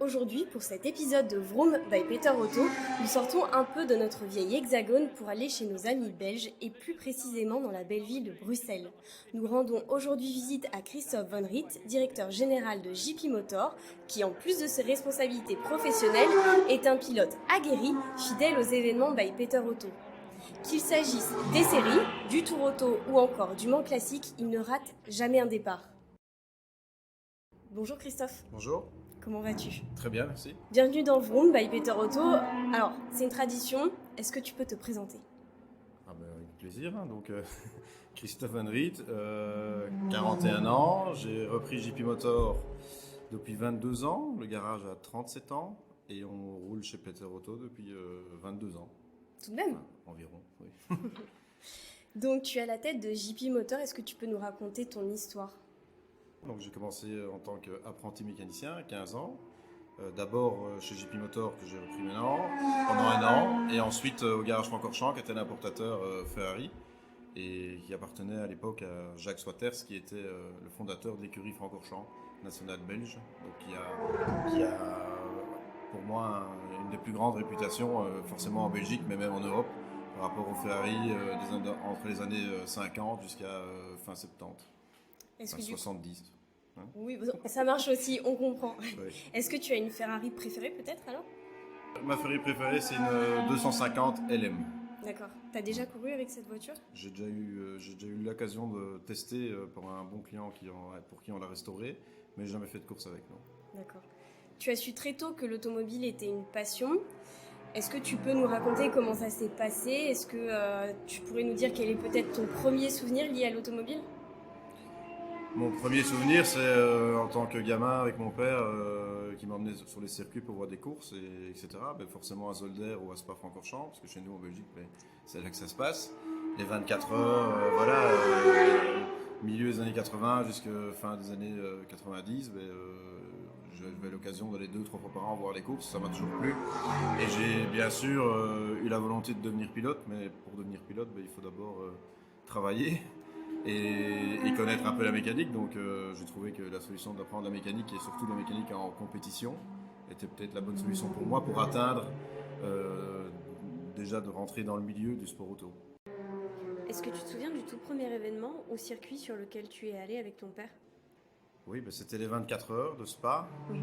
Aujourd'hui, pour cet épisode de Vroom by Peter Otto, nous sortons un peu de notre vieil hexagone pour aller chez nos amis belges et plus précisément dans la belle ville de Bruxelles. Nous rendons aujourd'hui visite à Christophe Van Riet, directeur général de JP Motor, qui en plus de ses responsabilités professionnelles est un pilote aguerri, fidèle aux événements by Peter Otto. Qu'il s'agisse des séries, du Tour Auto ou encore du Mans Classique, il ne rate jamais un départ. Bonjour Christophe. Bonjour. Comment vas-tu ? Très bien, merci. Bienvenue dans Vroom by Peter Otto. Alors, c'est une tradition, est-ce que tu peux te présenter ? Avec plaisir. Donc, Christophe Van Riet, 41 ans. J'ai repris JP Motor depuis 22 ans. Le garage a 37 ans. Et on roule chez Peter Otto depuis 22 ans. Tout de même. Environ, oui. Donc, tu es à la tête de JP Motor. Est-ce que tu peux nous raconter ton histoire ? Donc, j'ai commencé en tant qu'apprenti mécanicien à 15 ans. D'abord chez JP Motor que j'ai repris maintenant pendant un an. Et ensuite au garage Francorchamps qui était l'importateur Ferrari. Et qui appartenait à l'époque à Jacques Swatters qui était le fondateur de l'écurie Francorchamps nationale belge. Donc qui a pour moi une des plus grandes réputations forcément en Belgique mais même en Europe par rapport au Ferrari entre les années 50 jusqu'à fin 70. Est-ce que 70. Oui, ça marche aussi, on comprend. Oui. Est-ce que tu as une Ferrari préférée peut-être alors ? Ma Ferrari préférée c'est une 250 LM. D'accord. T'as déjà couru avec cette voiture ? J'ai déjà eu l'occasion de tester pour un bon client pour qui on l'a restauré, mais j'ai jamais fait de course avec, non. D'accord. Tu as su très tôt que l'automobile était une passion. Est-ce que tu peux nous raconter comment ça s'est passé ? Est-ce que tu pourrais nous dire quel est peut-être ton premier souvenir lié à l'automobile ? Mon premier souvenir, c'est en tant que gamin avec mon père qui m'emmenait sur les circuits pour voir des courses, etc. Ben, forcément à Zolder ou à Spa-Francorchamps, parce que chez nous en Belgique, ben, c'est là que ça se passe. Les 24 heures, milieu des années 80 jusqu'à fin des années 90, ben, j'avais l'occasion d'aller 2-3 fois par an voir les courses, ça m'a toujours plu. Et j'ai bien sûr eu la volonté de devenir pilote, mais pour devenir pilote, ben, il faut d'abord travailler. Et connaître un peu la mécanique, donc j'ai trouvé que la solution d'apprendre la mécanique et surtout la mécanique en compétition était peut-être la bonne solution pour moi pour atteindre déjà de rentrer dans le milieu du sport auto. Est-ce que tu te souviens du tout premier événement au circuit sur lequel tu es allé avec ton père ? Oui, ben c'était les 24 heures de Spa. Oui.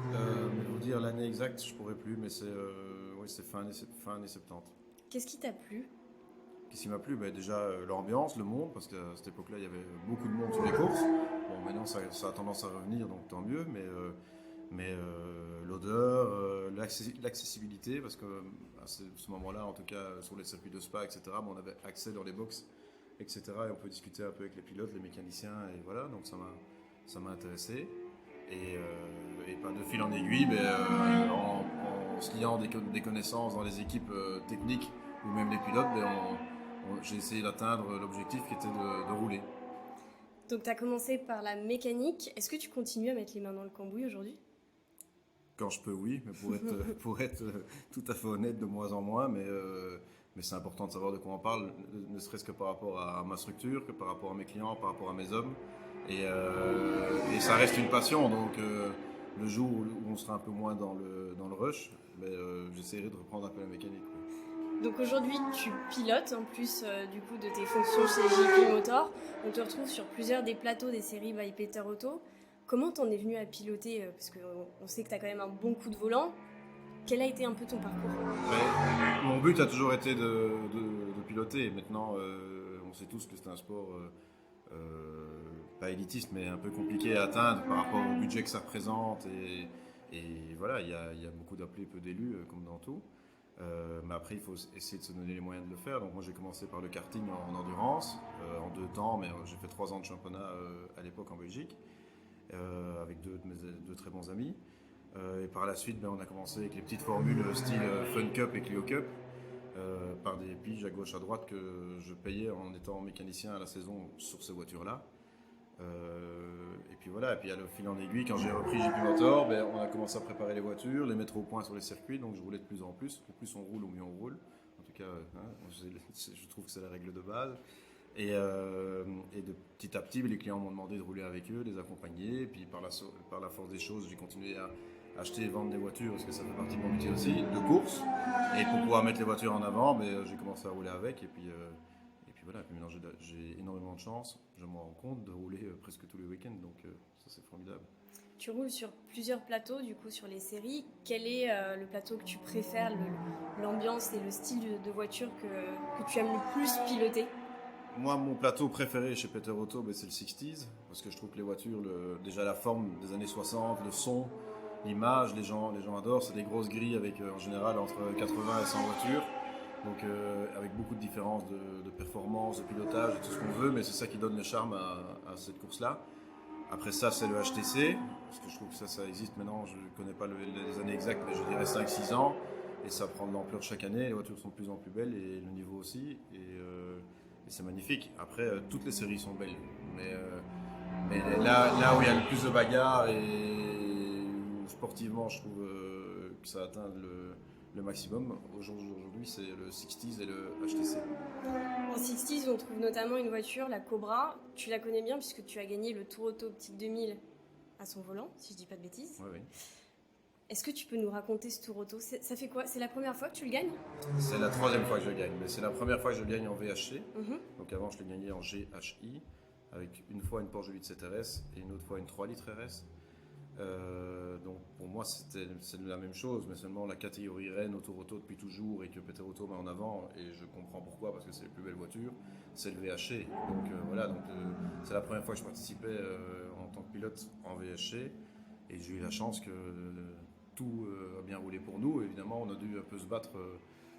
Mais vous dire l'année exacte, je pourrais plus, mais c'est fin années 70. Qu'est-ce qui t'a plu ? Qu'est-ce qui m'a plu ? Ben déjà l'ambiance, le monde, parce qu'à cette époque-là, il y avait beaucoup de monde sur les courses. Bon, maintenant, ça a tendance à revenir, donc tant mieux, mais l'odeur, l'accessibilité, parce qu'à ce moment-là, en tout cas, sur les circuits de Spa, etc., on avait accès dans les box, etc., et on peut discuter un peu avec les pilotes, les mécaniciens, et voilà, donc ça m'a intéressé. Et de fil en aiguille, en se liant des connaissances dans les équipes techniques, ou même les pilotes, j'ai essayé d'atteindre l'objectif qui était de rouler. Donc tu as commencé par la mécanique. Est-ce que tu continues à mettre les mains dans le cambouis aujourd'hui ? Quand je peux, oui, mais pour être tout à fait honnête, de moins en moins, mais c'est important de savoir de quoi on parle, ne serait-ce que par rapport à ma structure, que par rapport à mes clients, par rapport à mes hommes. Et ça reste une passion, donc le jour où on sera un peu moins dans le rush, j'essaierai de reprendre un peu la mécanique. Donc aujourd'hui, tu pilotes en plus du coup de tes fonctions chez JP Motor. On te retrouve sur plusieurs des plateaux des séries by Peter Otto. Comment t'en es venu à piloter ? Parce qu'on sait que tu as quand même un bon coup de volant. Quel a été un peu ton parcours ? Mon but a toujours été de piloter. Maintenant, on sait tous que c'est un sport pas élitiste, mais un peu compliqué à atteindre par rapport au budget que ça représente. Et voilà, il y a beaucoup d'appelés, peu d'élus, comme dans tout. Mais après, il faut essayer de se donner les moyens de le faire. Donc moi, j'ai commencé par le karting en endurance, en 2 temps, mais j'ai fait 3 ans de championnat à l'époque en Belgique, avec deux très bons amis. Et par la suite, on a commencé avec les petites formules style Fun Cup et Clio Cup, par des piges à gauche à droite que je payais en étant mécanicien à la saison sur ces voitures-là. Et puis voilà, et puis à le fil en aiguille, quand j'ai repris JP Motor, on a commencé à préparer les voitures, les mettre au point sur les circuits, donc je roulais de plus en plus. Au plus on roule, au mieux on roule. En tout cas, je trouve que c'est la règle de base. Et de petit à petit, les clients m'ont demandé de rouler avec eux, de les accompagner. Et puis par la force des choses, j'ai continué à acheter et vendre des voitures parce que ça fait partie de mon métier aussi, de course. Et pour pouvoir mettre les voitures en avant, j'ai commencé à rouler avec. Et puis voilà, puis maintenant j'ai énormément de chance, je m'en rends compte, de rouler presque tous les week-ends. Donc ça c'est formidable. Tu roules sur plusieurs plateaux, du coup, sur les séries. Quel est le plateau que tu préfères, l'ambiance et le style de voiture que tu aimes le plus piloter? Moi, mon plateau préféré chez Peter Auto, c'est le 60s, parce que je trouve que les voitures, déjà la forme des années 60, le son, l'image, les gens adorent. C'est des grosses grilles avec en général entre 80 et 100 voitures, donc avec beaucoup de différences de performance, de pilotage, de tout ce qu'on veut, mais c'est ça qui donne le charme à cette course-là. Après ça, c'est le HTC, parce que je trouve que ça existe maintenant, je ne connais pas les années exactes, mais je dirais 5-6 ans, et ça prend de l'ampleur chaque année, les voitures sont de plus en plus belles, et le niveau aussi, et c'est magnifique. Après, toutes les séries sont belles, mais là où il y a le plus de bagarres, et où sportivement, je trouve que ça atteint le maximum, aujourd'hui, c'est le 60s et le HTC. En 60s, on trouve notamment une voiture, la Cobra. Tu la connais bien puisque tu as gagné le Tour Auto Optique 2000 à son volant, si je dis pas de bêtises. Oui. Est-ce que tu peux nous raconter ce Tour Auto? Ça fait quoi? C'est la première fois que tu le gagnes? C'est la troisième fois que je gagne, mais c'est la première fois que je gagne en VHC. Mhm. Donc avant, je l'ai gagné en GHI, avec une fois une Porsche 807 RS et une autre fois une 3 litres RS. Donc pour moi, c'est la même chose, mais seulement la catégorie Rennes au Tour Auto depuis toujours et que Peter Auto met en avant, et je comprends pourquoi, parce que c'est les plus belles voitures, c'est le VHC. Donc voilà, c'est la première fois que je participais en tant que pilote en VHC, et j'ai eu la chance que tout a bien roulé pour nous. Évidemment, on a dû un peu se battre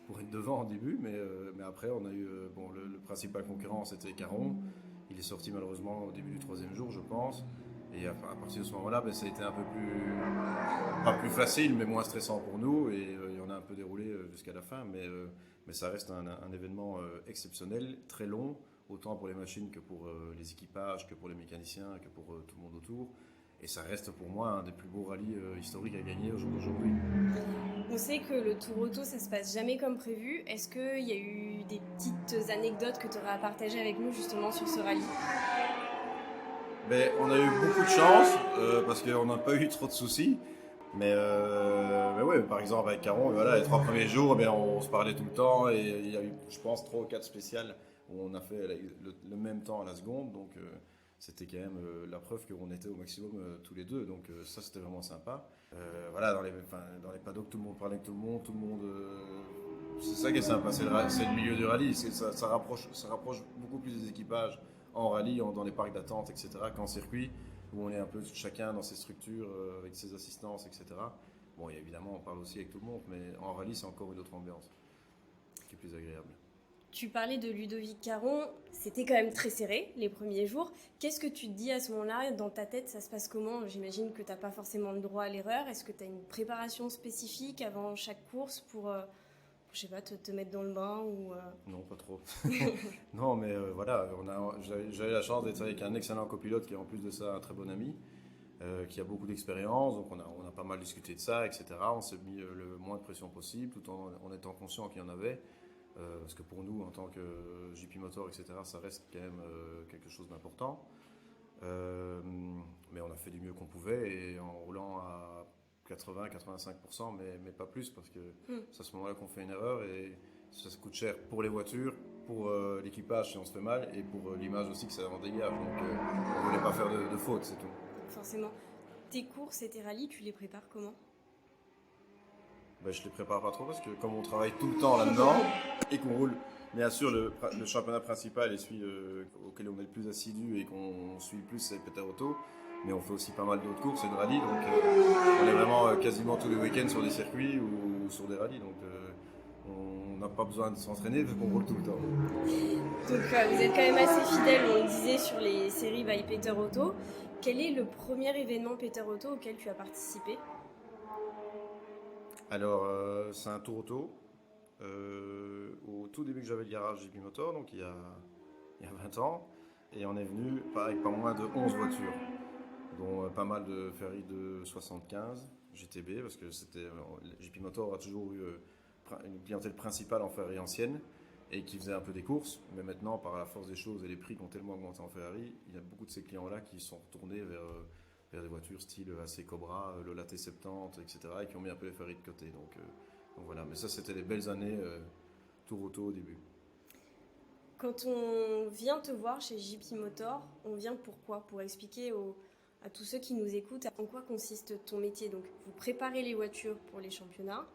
pour être devant au début, mais après, on a eu le principal concurrent, c'était Caron. Il est sorti malheureusement au début du troisième jour, je pense. Et à partir de ce moment-là, ça a été un peu pas plus facile, mais moins stressant pour nous. Et on a un peu déroulé jusqu'à la fin, mais ça reste un événement exceptionnel, très long, autant pour les machines que pour les équipages, que pour les mécaniciens, que pour tout le monde autour. Et ça reste pour moi un des plus beaux rallyes historiques à gagner au jour d'aujourd'hui. On sait que le Tour Auto, ça se passe jamais comme prévu. Est-ce qu'il y a eu des petites anecdotes que tu aurais à partager avec nous justement sur ce rallye? On a eu beaucoup de chance parce qu'on n'a pas eu trop de soucis. Mais ouais, par exemple avec Caron, les 3 premiers jours, on se parlait tout le temps, et il y a eu, je pense, 3 ou 4 spéciales où on a fait le même temps à la seconde. Donc c'était quand même la preuve qu'on était au maximum tous les deux. Donc ça, c'était vraiment sympa. Dans les paddocks, tout le monde parlait avec tout le monde. C'est ça qui est sympa, c'est le milieu du rallye. Ça rapproche beaucoup plus des équipages en rallye, dans les parcs d'attente, etc., qu'en circuit, où on est un peu chacun dans ses structures, avec ses assistances, etc. Bon, et évidemment, on parle aussi avec tout le monde, mais en rallye, c'est encore une autre ambiance qui est plus agréable. Tu parlais de Ludovic Caron, c'était quand même très serré les premiers jours. Qu'est-ce que tu te dis à ce moment-là? Dans ta tête, ça se passe comment? J'imagine que tu n'as pas forcément le droit à l'erreur. Est-ce que tu as une préparation spécifique avant chaque course pour je sais pas, te mettre dans le bain ou Non, pas trop. Non, mais j'avais la chance d'être avec un excellent copilote qui est en plus de ça un très bon ami, qui a beaucoup d'expérience, donc on a pas mal discuté de ça, etc. On s'est mis le moins de pression possible, tout en étant conscient qu'il y en avait, parce que pour nous, en tant que JP Motor, etc., ça reste quand même quelque chose d'important. Mais on a fait du mieux qu'on pouvait, et en roulant à 80-85%, mais pas plus, parce que c'est à ce moment-là qu'on fait une erreur, et ça coûte cher pour les voitures, pour l'équipage si on se fait mal, et pour l'image aussi que ça en dégage. Donc on ne voulait pas faire de faute, c'est tout. Forcément. Tes courses et tes rallyes, tu les prépares comment? Je les prépare pas trop, parce que comme on travaille tout le temps là-dedans et qu'on roule, bien sûr, le championnat principal et celui auquel on est le plus assidu et qu'on suit le plus, c'est Peter Auto. Mais on fait aussi pas mal d'autres courses et de rallyes, donc on est vraiment quasiment tous les week-ends sur des circuits ou sur des rallyes, donc on n'a pas besoin de s'entraîner vu qu'on roule tout le temps. Donc vous êtes quand même assez fidèle, on le disait, sur les séries by Peter Auto. Quel est le premier événement Peter Auto auquel tu as participé? Alors c'est un Tour Auto, au tout début que j'avais le garage JP Motor, donc il y a 20 ans, et on est venu avec pas moins de 11 voitures, dont pas mal de Ferrari de 75 GTB, parce que JP Motor a toujours eu une clientèle principale en Ferrari ancienne, et qui faisait un peu des courses. Mais maintenant, par la force des choses et les prix qui ont tellement augmenté en Ferrari, il y a beaucoup de ces clients-là qui sont retournés vers des voitures style AC Cobra, Lola T70, etc. et qui ont mis un peu les Ferrari de côté. Donc voilà, mais ça, c'était des belles années Tour Auto au début. Quand on vient te voir chez JP Motor, on vient pourquoi? Pour expliquer à tous ceux qui nous écoutent en quoi consiste ton métier. Donc, vous préparez les voitures pour les championnats,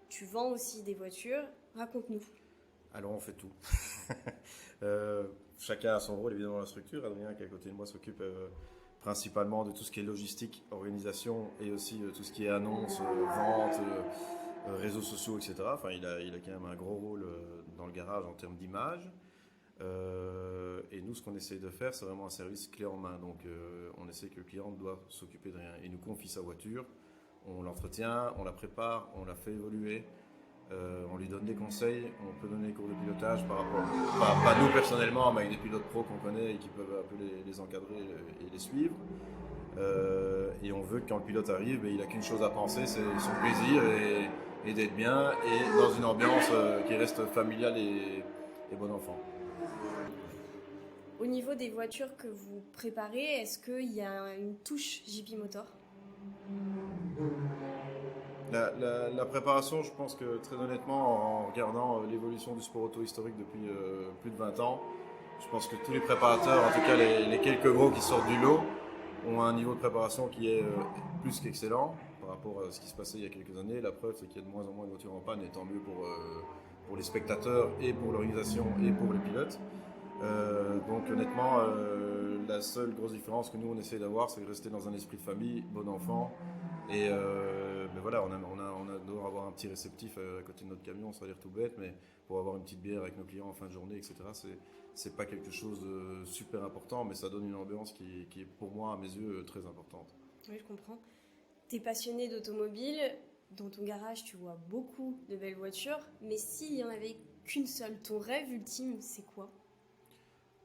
tu vends aussi des voitures. Raconte-nous. Alors, on fait tout. Chacun a son rôle, évidemment, dans la structure. Adrien, qui est à côté de moi, s'occupe principalement de tout ce qui est logistique, organisation et aussi tout ce qui est annonce, vente, réseaux sociaux, etc. Enfin, il a quand même un gros rôle dans le garage en termes d'image. Et nous, ce qu'on essaye de faire, c'est vraiment un service clé en main. Donc, on essaie que le client doit s'occuper de rien. Il nous confie sa voiture, on l'entretient, on la prépare, on la fait évoluer, on lui donne des conseils, on peut donner des cours de pilotage par rapport, pas nous personnellement, mais avec des pilotes pros qu'on connaît et qui peuvent un peu les encadrer et les suivre. Et on veut que quand le pilote arrive, il n'a qu'une chose à penser, c'est son plaisir et d'être bien et dans une ambiance qui reste familiale et bon enfant. Au niveau des voitures que vous préparez, est-ce qu'il y a une touche JP Motor? La préparation, je pense que très honnêtement, en regardant l'évolution du sport auto historique depuis plus de 20 ans, je pense que tous les préparateurs, en tout cas les quelques gros qui sortent du lot, ont un niveau de préparation qui est plus qu'excellent par rapport à ce qui se passait il y a quelques années. La preuve, c'est qu'il y a de moins en moins de voitures en panne, et tant mieux pour les spectateurs et pour l'organisation et pour les pilotes. Donc honnêtement, la seule grosse différence que nous on essaie d'avoir, c'est de rester dans un esprit de famille, bon enfant. Et mais voilà, on adore avoir un petit réceptif à côté de notre camion, ça a l'air tout bête, mais pour avoir une petite bière avec nos clients en fin de journée, etc., c'est pas quelque chose de super important, mais ça donne une ambiance qui est pour moi, à mes yeux, très importante. Oui, je comprends. Tu es passionné d'automobile, dans ton garage tu vois beaucoup de belles voitures, mais s'il y en avait qu'une seule, ton rêve ultime, c'est quoi?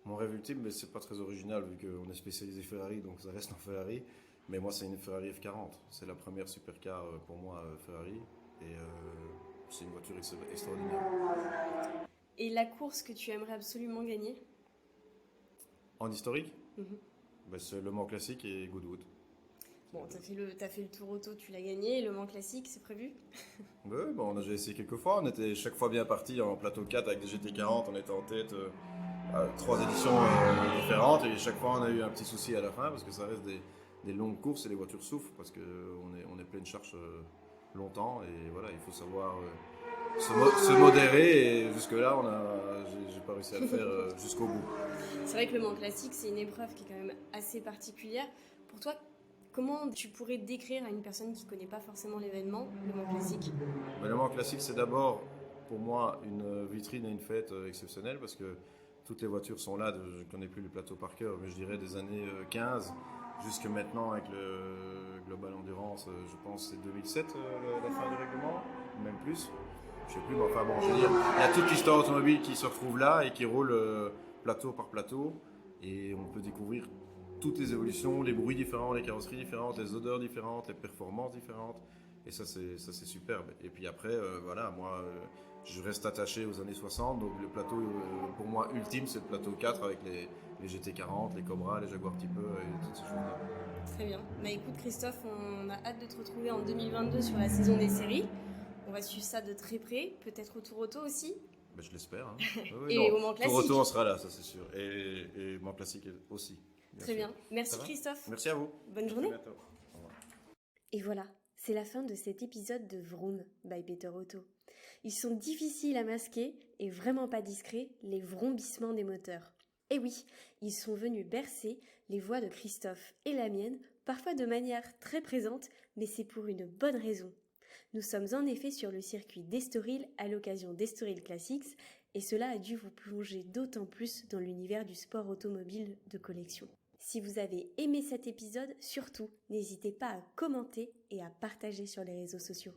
Mon rêve ultime, mais c'est pas très original vu qu'on est spécialisé Ferrari, donc ça reste en Ferrari. Mais moi, c'est une Ferrari F40. C'est la première supercar pour moi Ferrari. Et c'est une voiture extraordinaire. Et la course que tu aimerais absolument gagner? En historique, c'est Le Mans Classique et Goodwood. Bon, t'as fait le Tour Auto, tu l'as gagné. Le Mans Classique, c'est prévu? Oui, on a déjà essayé quelques fois. On était chaque fois bien parti en plateau 4 avec des GT40. On était en tête à 3 éditions différentes. Et chaque fois, on a eu un petit souci à la fin parce que ça reste des longues courses et les voitures souffrent parce qu'on est pleine charge longtemps. Et voilà, il faut savoir se modérer. Et jusque-là, j'ai pas réussi à le faire jusqu'au bout. C'est vrai que le Mans Classique, c'est une épreuve qui est quand même assez particulière. Pour toi, comment tu pourrais décrire à une personne qui ne connaît pas forcément l'événement, le Mans Classique? Le Mans Classique, c'est d'abord pour moi une vitrine et une fête exceptionnelle parce que toutes les voitures sont là, je ne connais plus les plateaux par cœur, mais je dirais des années 15 jusque maintenant avec le Global Endurance, je pense que c'est 2007 la fin du règlement, même plus. Je sais plus, mais enfin bon, je veux dire, il y a toute l'histoire automobile qui se retrouve là et qui roule plateau par plateau et on peut découvrir toutes les évolutions, les bruits différents, les carrosseries différentes, les odeurs différentes, les performances différentes. Et ça, c'est superbe. Et puis après, voilà, moi, je reste attaché aux années 60. Donc le plateau, pour moi, ultime, c'est le plateau 4 avec les GT40, les Cobra, les Jaguar Type E et toutes ces choses-là. Très bien. Bah écoute Christophe, on a hâte de te retrouver en 2022 sur la saison des séries. On va suivre ça de très près, peut-être au Tour Auto aussi. Je l'espère. Hein. Oui, et au Mans Classique. Tour Auto, on sera là, ça c'est sûr. Et Mans Classique aussi. Très bien. Merci Christophe. Merci à vous. Bonne journée. À bientôt. Au revoir. Et voilà, c'est la fin de cet épisode de Vroom by Peter Auto. Ils sont difficiles à masquer et vraiment pas discrets, les vrombissements des moteurs. Et oui, ils sont venus bercer les voix de Christophe et la mienne, parfois de manière très présente, mais c'est pour une bonne raison. Nous sommes en effet sur le circuit d'Estoril à l'occasion d'Estoril Classics et cela a dû vous plonger d'autant plus dans l'univers du sport automobile de collection. Si vous avez aimé cet épisode, surtout, n'hésitez pas à commenter et à partager sur les réseaux sociaux.